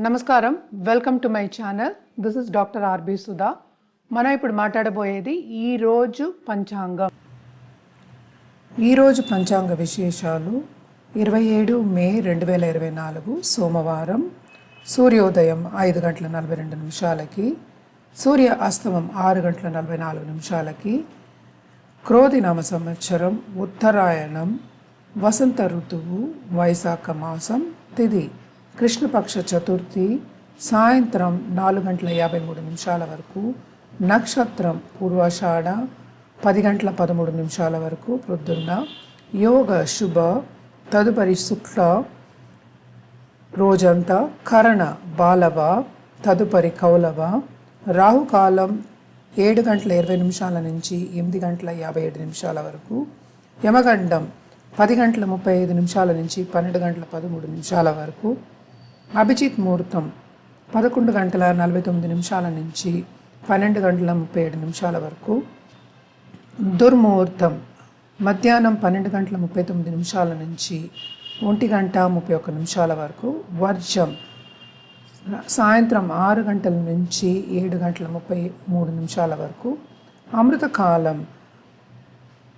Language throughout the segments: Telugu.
నమస్కారం, welcome to my channel. This is doctor R B Sudha. మనం ఇప్పుడు మాట్లాడబోయేది ఈరోజు పంచాంగం. ఈరోజు పంచాంగ విశేషాలు 27 మే 2024 సోమవారం. సూర్యోదయం 5 గంటల 42 నిమిషాలకి, సూర్య అస్తమం 6 గంటల 44 నిమిషాలకి, క్రోధినామ సంవత్సరం, ఉత్తరాయణం, వసంత ఋతువు, వైశాఖ మాసం, తిథి కృష్ణపక్ష చతుర్థి, సాయంత్రం 4 గంటల 53 నిమిషాల వరకు, నక్షత్రం పూర్వాషాఢ 10 గంటల 13 నిమిషాల వరకు ప్రొద్దున్న, యోగ శుభ, తదుపరి శుక్ల రోజంతా, కరణ బాలవ, తదుపరి కౌలవ, రాహుకాలం 7 గంటల 20 నిమిషాల నుంచి 8 గంటల 57 నిమిషాల వరకు, యమగండం 10 గంటల 35 నిమిషాల నుంచి 12 గంటల 13 నిమిషాల వరకు, అభిజిత్ ముహూర్తం 11 గంటల 49 నిమిషాల నుంచి 12 గంటల 37 నిమిషాల వరకు, దుర్ముహూర్తం మధ్యాహ్నం 12 గంటల 39 నిమిషాల నుంచి 1 గంట 31 నిమిషాల వరకు, వర్జం సాయంత్రం 6 గంటల నుంచి 7 గంటల 33 నిమిషాల వరకు, అమృతకాలం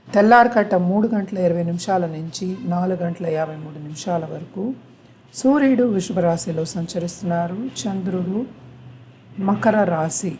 తెల్లారకట్ట 3 గంటల 20 నిమిషాల నుంచి 4 గంటల 53 నిమిషాల వరకు. సూర్యుడు వృషభ రాశిలో సంచరిస్తున్నారు, చంద్రుడు మకర రాశి